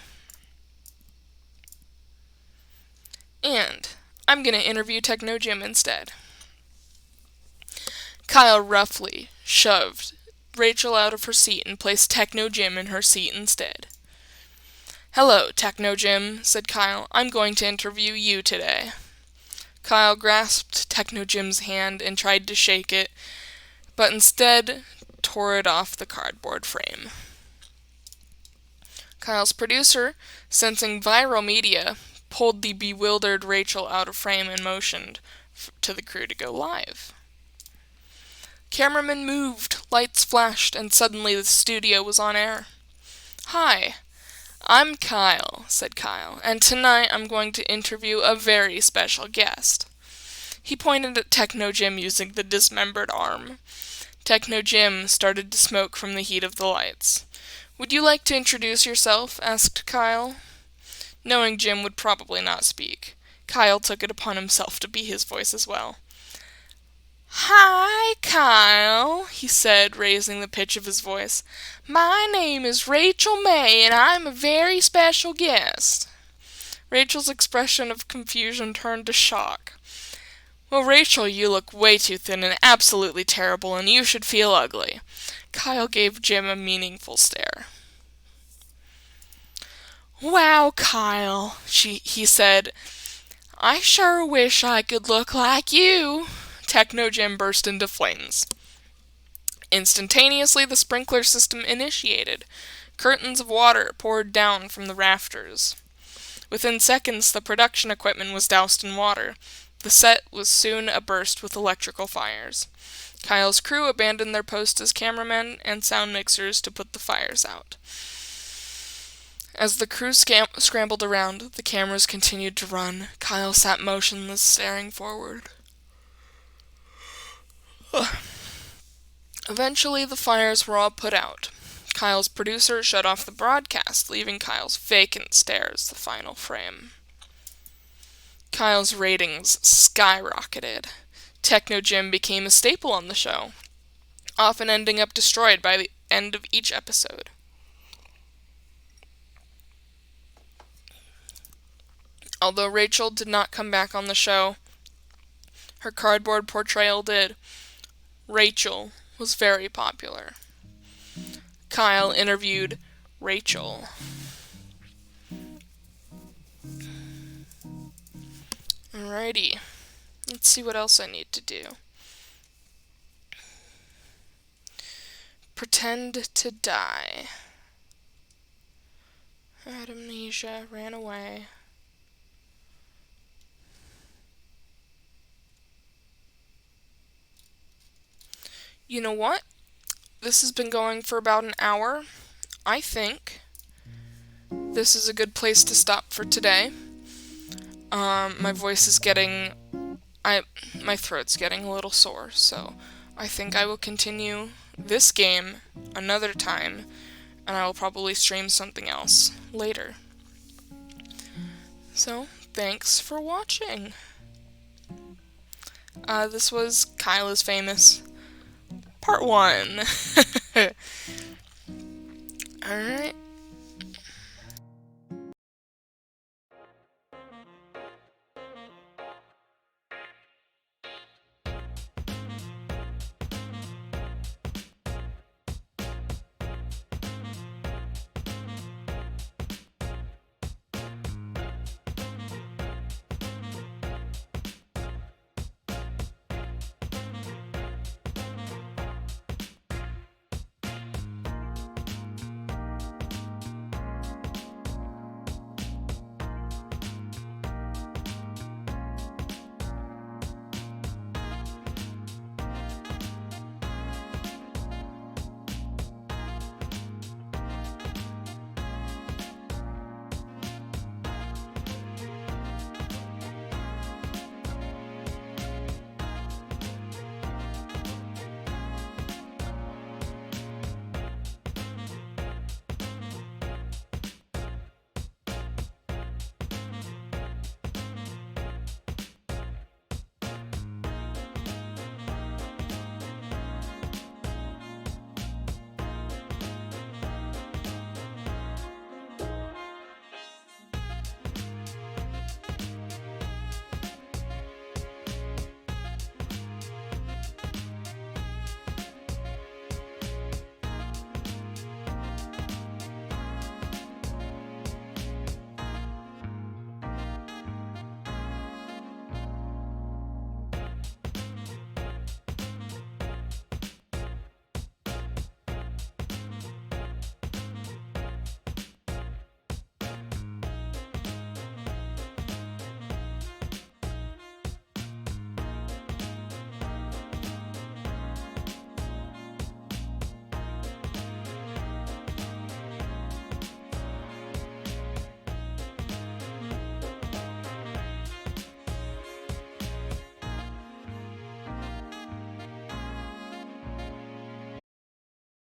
And I'm going to interview Techno Jim instead. Kyle roughly shoved Rachel out of her seat and placed Techno Jim in her seat instead. "Hello, Techno Jim," said Kyle. "I'm going to interview you today." Kyle grasped Techno Jim's hand and tried to shake it, but instead tore it off the cardboard frame. Kyle's producer, sensing viral media, pulled the bewildered Rachel out of frame and motioned to the crew to go live. Cameraman moved, lights flashed, and suddenly the studio was on air. "Hi, I'm Kyle," said Kyle, "and tonight I'm going to interview a very special guest." He pointed at Techno Jim using the dismembered arm. Techno Jim started to smoke from the heat of the lights. "Would you like to introduce yourself?" asked Kyle. Knowing Jim would probably not speak, Kyle took it upon himself to be his voice as well. "Hi, Kyle," he said, raising the pitch of his voice. "My name is Rachel May, and I'm a very special guest." Rachel's expression of confusion turned to shock. "Well, Rachel, you look way too thin and absolutely terrible, and you should feel ugly." Kyle gave Jim a meaningful stare. "Wow, Kyle," he said. "I sure wish I could look like you." Techno Jim burst into flames. Instantaneously, the sprinkler system initiated. Curtains of water poured down from the rafters. Within seconds, the production equipment was doused in water. The set was soon aburst with electrical fires. Kyle's crew abandoned their posts as cameramen and sound mixers to put the fires out. As the crew scrambled around, the cameras continued to run. Kyle sat motionless, staring forward. Eventually, the fires were all put out. Kyle's producer shut off the broadcast, leaving Kyle's vacant stare as the final frame. Kyle's ratings skyrocketed. Techno Jim became a staple on the show, often ending up destroyed by the end of each episode. Although Rachel did not come back on the show, her cardboard portrayal did. Rachel was very popular. Kyle interviewed Rachel. Alrighty, let's see what else I need to do. Pretend to die. Had amnesia, ran away. You know what? This has been going for about an hour. I think this is a good place to stop for today. My voice is getting... my throat's getting a little sore, so I think I will continue this game another time, and I will probably stream something else later. So, thanks for watching. This was Kyle is Famous, Part 1. Alright.